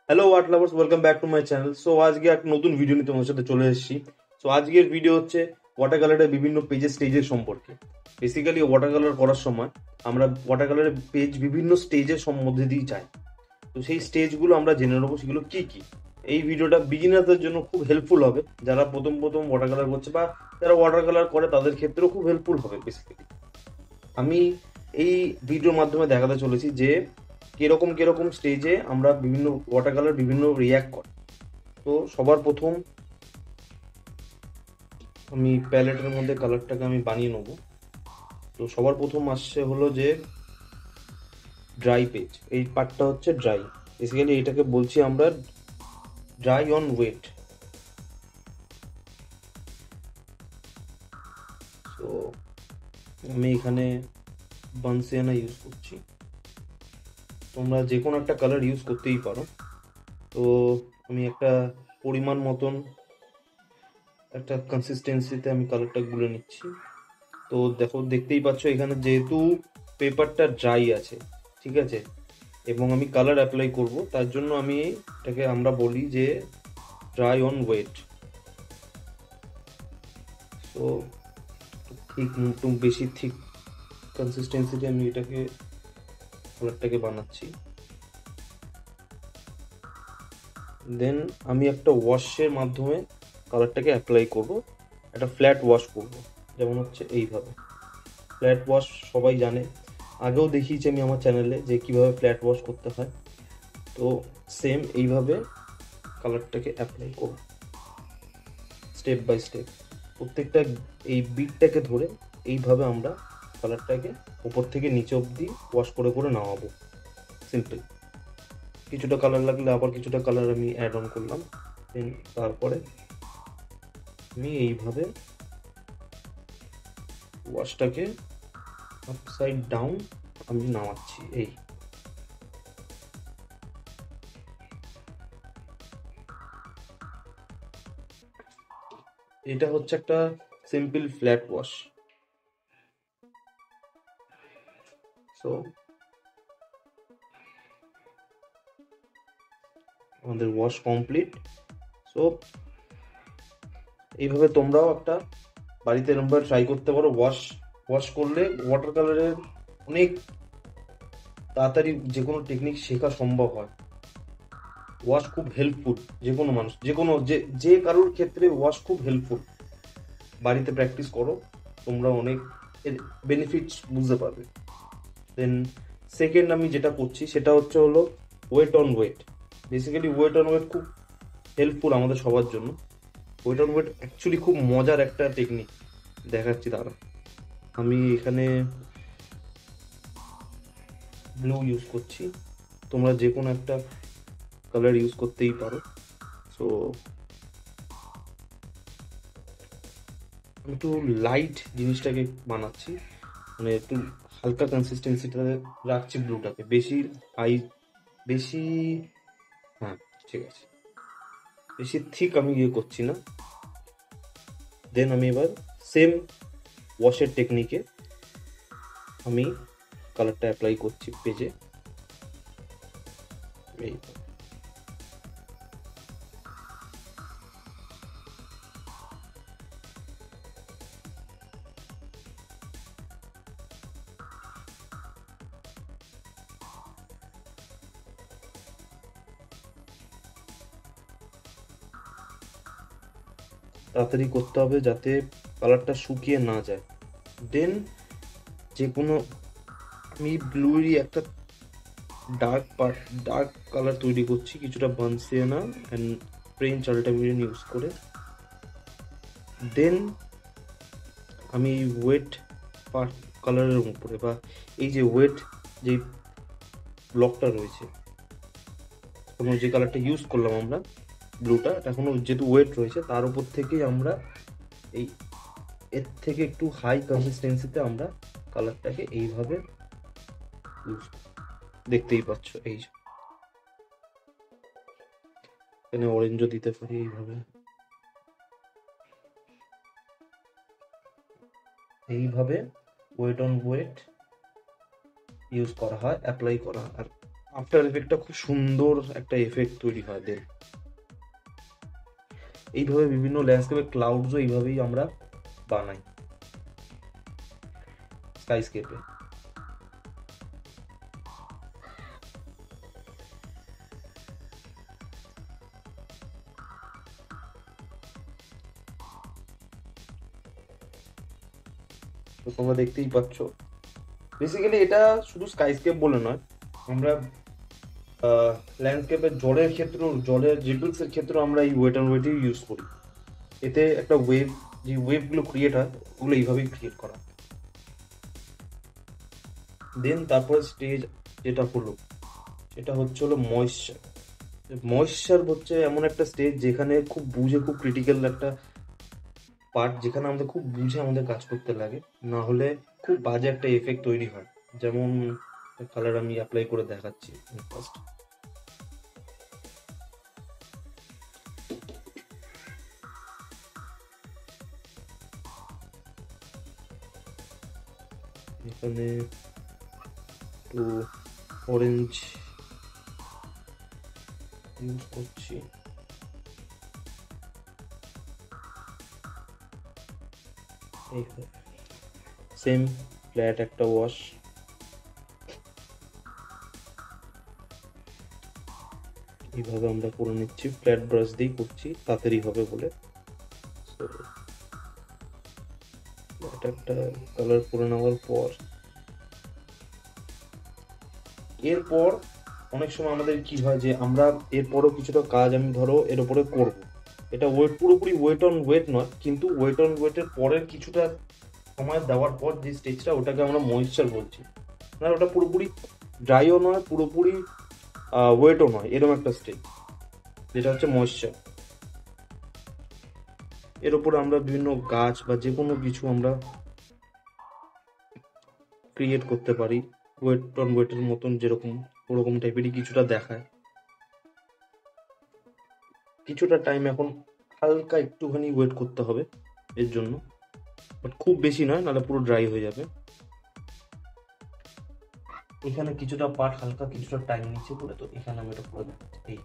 Hello what lovers, welcome back to my channel. So আজকে একটা নতুন ভিডিও নিয়ে তোমাদের সাথে চলে এসেছি। সো আজকের ভিডিও হচ্ছে ওয়াটার কালারের বিভিন্ন পেজের স্টেজের সম্পর্কে। বেসিক্যালি ওয়াটার কালার করার সময় আমরা ওয়াটার কালারের পেজ বিভিন্ন স্টেজের মধ্যে দিয়ে যাই। তো সেই স্টেজগুলো আমরা জেনে নেবো সেগুলো কি কি। এই ভিডিওটা বিগিনারদের জন্য খুব হেল্পফুল হবে, যারা প্রথম প্রথম ওয়াটার কালার করছে বা যারা ওয়াটার কালার করে তাদের ক্ষেত্রেও খুব হেল্পফুল হবে। বেসিক্যালি আমি এই ভিডিওর মাধ্যমে দেখাতে চলেছি যে কিরকম কিরকম স্টেজে আমরা বিভিন্ন ওয়াটার কালার বিভিন্ন রিয়াক্ট করে। তো সবার প্রথম আমি প্যালেটের মধ্যে কালারটাকে আমি বানিয়ে নেবো। তো সবার প্রথম আসছে হলো যে ড্রাই পেজ, এই পার্টটা হচ্ছে ড্রাই। বেসিক্যালি এটাকে বলছি আমরা ড্রাই অন ওয়েট। তো আমি এখানে বানসিয়ানা ইউজ করছি, তোমরা যে কোনো একটা কালার ইউজ করতেই পারো। তো আমি একটা পরিমাণ মতন একটা কনসিস্টেন্সিতে আমি কালারটা গুলে নিচ্ছি। তো দেখতেই পাচ্ছ এখানে যেহেতু পেপারটা ড্রাই আছে, ঠিক আছে, এবং আমি কালার অ্যাপ্লাই করব, তার জন্য আমি এটাকে আমরা বলি যে ড্রাই অন ওয়েট। তো ঠিক একটু বেশি ঠিক কনসিস্টেন্সিতে আমি এটাকে কালারটাকে বানাচ্ছি। দেন আমি একটা ওয়াশের মাধ্যমে কালারটাকে অ্যাপ্লাই করব, একটা ফ্ল্যাট ওয়াশ করব, যেমন হচ্ছে এইভাবে। ফ্ল্যাট ওয়াশ সবাই জানে, আগেও দেখিয়েছি আমি আমার চ্যানেলে যে কিভাবে ফ্ল্যাট ওয়াশ করতে হয়। তো সেম এইভাবে কালারটাকে অ্যাপ্লাই করব স্টেপ বাই স্টেপ। প্রত্যেকটা এই বিটটাকে ধরে এইভাবে আমরা কালারটাকে উপর থেকে নিচে অবধি ওয়াশ করে করে নামাবো। সিম্পল। কিছুটা কালার লাগলে আবার কিছুটা কালার আমি অ্যাড অন করলাম। দেন তারপরে আমি এইভাবে ওয়াশটাকে আপসাইড ডাউন আমি নামাচ্ছি। এটা হচ্ছে একটা সিম্পল ফ্ল্যাট ওয়াশ। সো আমাদের ওয়াশ কমপ্লিট। সো এইভাবে তোমরাও একটা বাড়িতে এরকমভাবে ট্রাই করতে পারো। ওয়াশ করলে ওয়াটার কালারের অনেক তাড়াতাড়ি যে কোনো টেকনিক শেখা সম্ভব হয়। ওয়াশ খুব হেল্পফুল, যে কোনো মানুষ, যে কোনো যে কারোর ক্ষেত্রে ওয়াশ খুব হেল্পফুল। বাড়িতে প্র্যাকটিস করো, তোমরা অনেক এর বেনিফিটস বুঝতে পারবে। দেন সেকেন্ড আমি যেটা করছি সেটা হলো weight on weight. Basically weight on weight খুব হেল্পফুল আমাদের সবার জন্য। ওয়েট অন ওয়েট অ্যাকচুয়ালি খুব মজার একটা টেকনিক, দেখাচ্ছি দাঁড়া। আমি এখানে ব্লু ইউজ করছি, তোমরা যে কোনো একটা কালার ইউজ করতেই পারো। সো আমি একটু লাইট জিনিসটাকে বানাচ্ছি, মানে একটু হালকা কনসিস্টেন্সিটা রাখছি ব্লুটাকে, বেশি, হ্যাঁ ঠিক আছে, বেশি থিক আমি করছি না। দেন আমি এবার সেম ওয়াশের টেকনিকে আমি কালারটা অ্যাপ্লাই করছি পেজে। এই তাড়াতাড়ি করতে হবে যাতে কালারটা শুকিয়ে না যায়। দেন যে কোনো আমি ব্লুরই একটা ডার্ক কালার তৈরি করছি, কিছুটা বানসিয়ানা অ্যান্ড ফ্রেঞ্চ আল্টামিরিয়ান ইউজ করে। দেন আমি ওয়েট পার্ট কালারের উপরে, বা এই যে ওয়েট যে ব্লকটা রয়েছে, কোনো যে কালারটা ইউজ করলাম আমরা ব্লুটা, এখনো যেহেতু ওয়েট রয়েছে তার উপর থেকেই আমরা এই এর থেকে একটু হাই কনসিস্টেন্সিতে আমরা কালারটাকে এইভাবে ইউজ, দেখতেই পাচ্ছ এই এখানে অরেঞ্জও দিতে পারি এইভাবে। এইভাবে ওয়েট অন ওয়েট ইউজ করা হয়, অ্যাপ্লাই করা। আর আফটার এফেক্টটা খুব সুন্দর একটা এফেক্ট তৈরি হয়। দেন এইভাবে বিভিন্ন ল্যান্ডস্কেপের ক্লাউডসও এইভাবেই আমরা বানাই স্কাইস্কেপে। তো তোমরা দেখতেই পাচ্ছ বেসিক্যালি এটা শুধু স্কাইস্কেপ বলে নয়, আমরা ল্যান্ডস্কেপের জলের ক্ষেত্রেও, জলের রিপলসের ক্ষেত্রেও আমরা এই ওয়েট অ্যান্ড ওয়েটই ইউজ করি। এতে একটা ওয়েভ, যে ওয়েভগুলো ক্রিয়েট হয় ওগুলো এইভাবেই ক্রিয়েট করা। দেন তারপরে স্টেজ যেটা হলো সেটা হলো ময়েশ্চার। ময়েশ্চার হচ্ছে এমন একটা স্টেজ যেখানে খুব বুঝে, খুব ক্রিটিক্যাল একটা পার্ট, যেখানে আমাদের খুব বুঝে আমাদের কাজ করতে লাগে, না হলে খুব বাজে একটা এফেক্ট তৈরি হয়। যেমন কালার আমি অ্যাপ্লাই করে দেখাচ্ছি ফার্স্ট। এখানে একটু অরেঞ্জ ইউজ করছি। এই সেম ফ্ল্যাট একটা ওয়াশ, এইভাবে আমরা করে নিচ্ছি, ফ্ল্যাট ব্রাশ দিয়ে করছি তাড়াতাড়ি হবে বলে। So, ফ্ল্যাট একটা কালার করে নেওয়ার পর, এরপর অনেক সময় আমাদের কি হয় যে আমরা এরপরও কিছুটা কাজ আমি ধরো এর উপরে করব, এটা ওয়েট পুরোপুরি ওয়েট অন ওয়েট নয়, কিন্তু ওয়েট অন ওয়েটের পরের কিছুটা সময় দেওয়ার পর যে স্টেজটা, ওটাকে আমরা ময়েশ্চার বলছি। না ওটা পুরোপুরি ড্রাইও নয়, পুরোপুরি ওয়েটও নয়, এরকম একটা স্টেজ যেটা হচ্ছে ময়েশ্চার। এর উপরে আমরা বিভিন্ন গাছ বা যে কোনো কিছু আমরা ক্রিয়েট করতে পারি, ওয়েট অন ওয়েটের মতন যেরকম ওরকম টাইপেরই কিছুটা দেখায়। কিছুটা টাইম এখন হালকা একটুখানি ওয়েট করতে হবে এর জন্য, বাট খুব বেশি নয়, নাহলে পুরো ড্রাই হয়ে যাবে। এখানে কিছুটা পার্ট হালকা কিছুটা টাইম নিচ্ছে বলে, তো এখানে আমি এটা করে দেখাচ্ছি। এই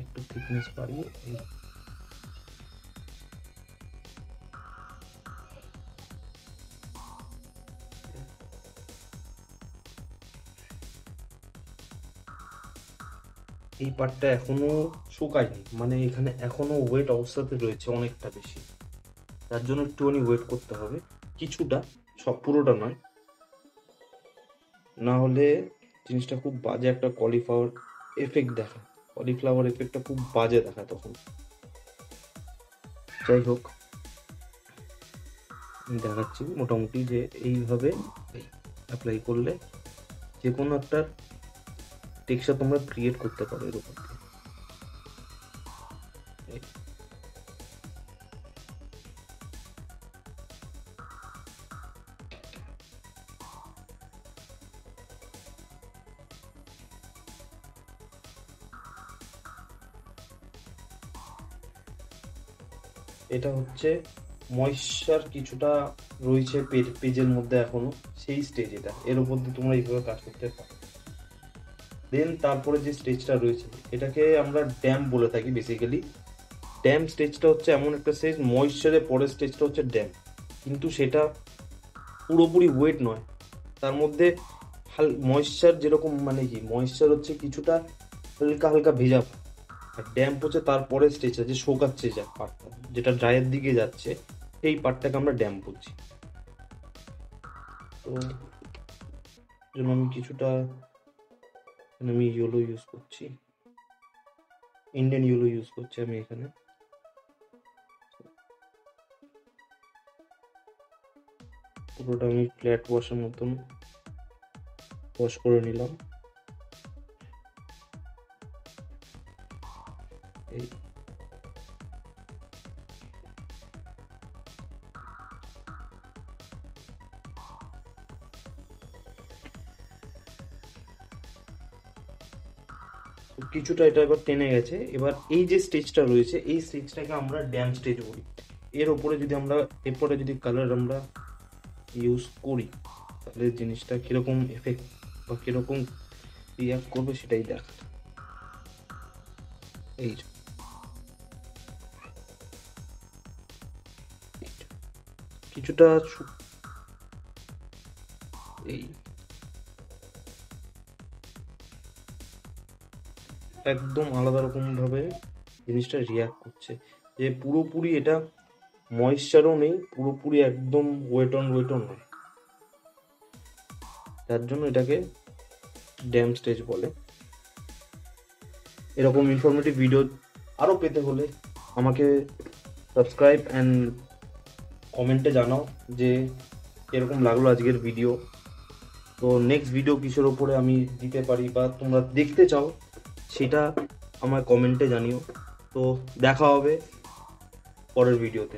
একটু থিকনেস বাড়িয়ে এই এই পার্টটা এখনো শুকায়নি, মানে এখানে এখনো ওয়েট অবস্থাতে রয়েছে অনেকটা বেশি, তার জন্য একটুখানি ওয়েট করতে হবে কিছুটা, সব পুরোটা নয়, না হলে জিনিসটা খুব বাজে একটা কলিফ্লাওয়ার এফেক্ট দেখায়। কলিফ্লাওয়ার এফেক্টটা খুব বাজে দেখায় তখন। যাই হোক, আমি দেখাচ্ছি মোটামুটি যে এইভাবে অ্যাপ্লাই করলে যে কোনো একটা টেক্সচার তোমরা ক্রিয়েট করতে পারো এর উপর দিয়ে। এটা হচ্ছে ময়েশ্চার কিছুটা রয়েছে পেজের মধ্যে এখনো, সেই স্টেজ এটা, এর উপর দিয়ে তোমরা এইভাবে কাজ করতে পারো। দেন তারপরে যে স্টেজটা রয়েছে এটাকে আমরা ড্যাম্প বলে থাকি বেসিক্যালি। ড্যাম্প স্টেজটা হচ্ছে এমন একটা স্টেজ, ময়েশ্চারের পরের স্টেজটা হচ্ছে ড্যাম্প, কিন্তু সেটা পুরোপুরি ওয়েট নয়, তার মধ্যে ময়েশ্চার যেরকম, মানে কি ময়েশ্চার হচ্ছে কিছুটা হালকা হালকা ভেজা ভাব, আর ড্যাম্প হচ্ছে তারপরে স্টেজ আছে শোকাচ্ছে যা পার্টটা, যেটা ড্রাইয়ের দিকে যাচ্ছে, সেই পার্টটাকে আমরা ড্যাম্প বলছি। তো জন্য আমি কিছুটা, আমি ইয়েলো ইউজ করছি, ইন্ডিয়ান ইয়েলো ইউজ করছি আমি এখানে। পুরোটা আমি ফ্ল্যাট ওয়াশের মতন ওয়াশ করে নিলাম। এই কিছুটা এটা এবার টেনে গেছে। এবার এই যে স্টেজটা রয়েছে এই স্টেজটাকে আমরা ড্যাম স্টেজ বলি। এর ওপরে যদি আমরা এরপরে যদি কালার আমরা ইউজ করি তাহলে জিনিসটা কীরকম এফেক্ট বা কীরকম রিয়াক্ট করবে সেটাই দেখ। এই যে কিছুটা এই একদম আলাদা রকমভাবে জিনিসটা রিয়াক্ট করছে, যে পুরোপুরি এটা ময়েশ্চারও নেই, পুরোপুরি একদম ওয়েট অন নয়। তার জন্য এটাকে ড্যাম স্টেজ বলে। এরকম ইনফরমেটিভ ভিডিও আরও পেতে হলে আমাকে সাবস্ক্রাইব অ্যান্ড কমেন্টে জানাও যে এরকম লাগলো আজকের ভিডিও। তো নেক্সট ভিডিও কিসের ওপরে আমি দিতে পারি বা তোমরা দেখতে চাও সেটা আমার কমেন্টে জানিও। তো দেখা হবে পরের ভিডিওতে।